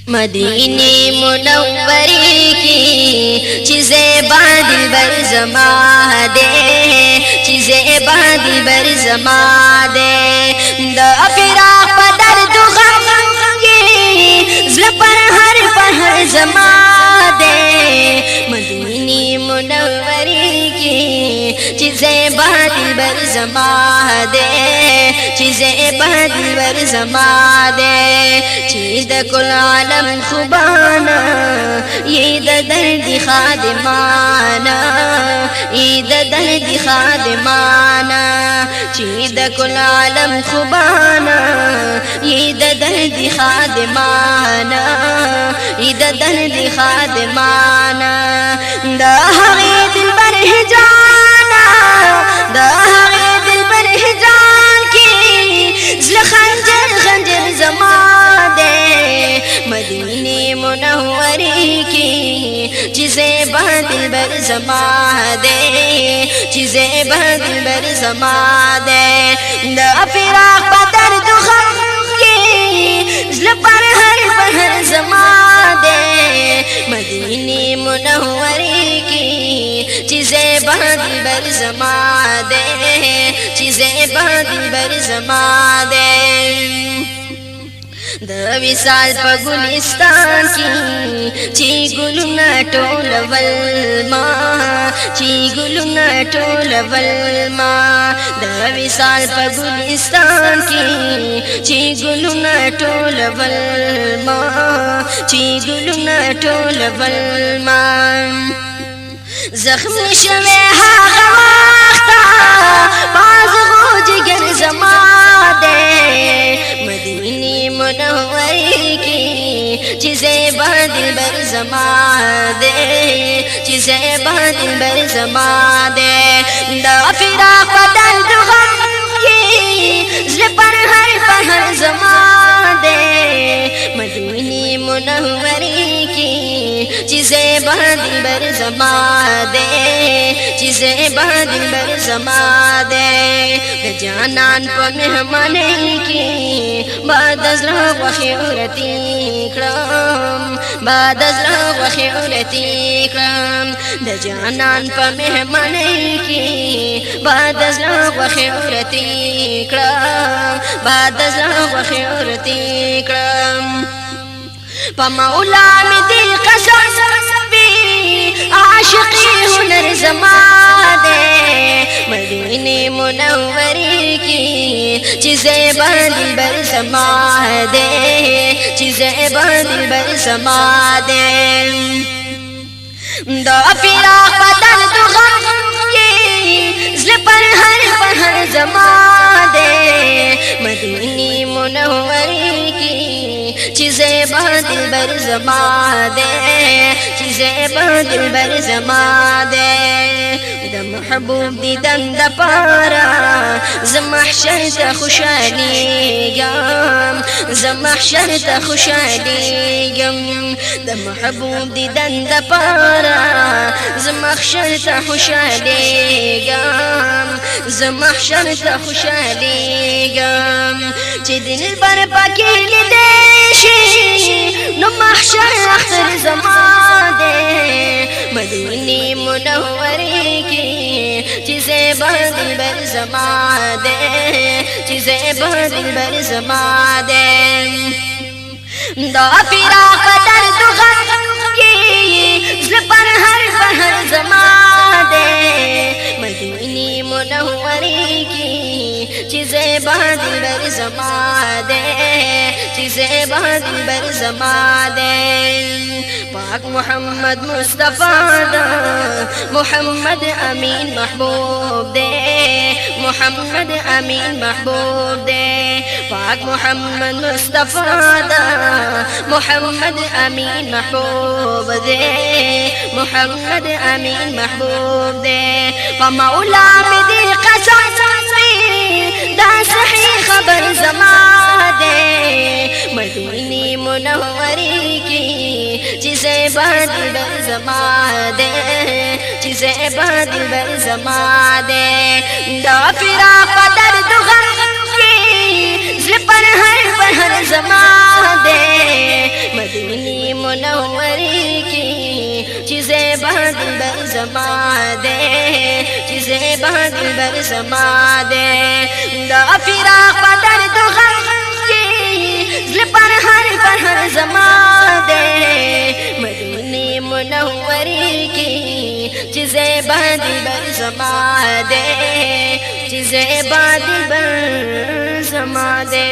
मदीने मुनव्वरी की चीज़ें बादिल बर जमा दे, चीज़ें बादिल बर जमा दे। द फिराक पदर दुगम की ज़ल पर हर पहर जमा दे। मदीने मुनव्वरी की चीज़ें बादिल बर जमा दे, चीज़ें बादिल बर जमा दे। चीज़ कुल आलम खुबाना ईद दर्द खादिमाना, ईद दर्द खादिमाना। चीज़ कुल आलम खुबाना ईद दर्द खादिमाना, ईद दर्द खादिमाना। दहरे दिल पर जाना, दहरे दिल पर जान की ज़ल खंजर खंजर जमा दे। मदीने मुनव्वरी की चीज़ें बादिल बर जमा दे, चीज़ें बादिल बर जमा दे। द फिराक पदर दुगम की ज़ल पर हर पहर जमा दे। मदीने मुनव्वरी की चीज़ें बादिल बर जमा दे, चीज़ें बादिल बर जमा दे। द विशाल गुलिस्तान की ची गुलुना टोल वल्मा, ची गुलुना टोल वल्मा। द विशाल गुलिस्तान की ची गुलुना टोल वल्मा, ची गुलुना टोल वल्मा। जख्म शवे हाँ वक्ता बाज गोज गर जमा दे। मदीने मुनव्वरी की चीज़ें बादिल बर जमा दे, चीज़ें बादिल बर जमा दे। द फिराक पदर दुगम की ज़ल पर हर पहर जमा दे। मदीने मुनव्वरी की चीज़ें बादिल बर जमा दे, चीज़ें बादिल बर जमा दे। जानान पर मेहमाने की बाद अज़ला वखिरती करम, बाद अज़ला वखिरती करम। द जानान पर मेहमाने की बाद अज़ला वखिरती करम, बाद अज़ला वखिरती करम। पमौला में दिल कसम भी आशिकी हुनर जमा दे। मदीने मुनव्वरी की चीज़ें बादिल बर जमा दे, चीज़ें बादिल बर जमा दे। द फिराक पदर दुगम की ज़ल पर हर पहर जमा दे। मदीने मुनव्वरी की चीज़ें बादिल बर जमा दे, चीज़ें बादिल बर जमा दे। द महबूब दीदन द पारा ज़महशर त खुशाली गम, ज़महशर त खुशाली गम। द महबूब दीदन द पारा ज़महशर त खुशाली गम, ज़महशर त खुशाली गम। चे दिल बर पकील देशी नो महशर आखिर जमा दे। मदीने मुनव्वरी की चीज़ें बादिल बर जमा दे, चीज़ें बादिल बर जमा दे। द फिराक पदर दुगम की ज़ल पर हर पहर जमा दे। मदीने मुनव्वरी की चीज़ें बादिल बर जमा दे, चीज़ें बादिल बर जमा दे। पाक मोहम्मद मुस्तफ़ा दा मोहम्मद अमीन महबूब दे, मोहम्मद अमीन महबूब दे। पाक मोहम्मद मुस्तफ़ा दा मोहम्मद अमीन महबूब दे, मोहम्मद अमीन महबूब दे। पमौला में दिल कसम दा सही खबर जमा दे। मदीने मुनव्वरी की चीज़ें बादिल बर जमा दे, चीज़ें बादिल बर जमा दे। द फिराक पदर दुगम की ज़ल पर हर पहर जमा दे। मदीने समा दे, जिसे दिल भर समा दे। फिराक बदर तो गम की दिल पर हर जमा दे, मदीने मुनव्वरी की जिसे दिल भर समा दे, जिसे दिल भर समा दे।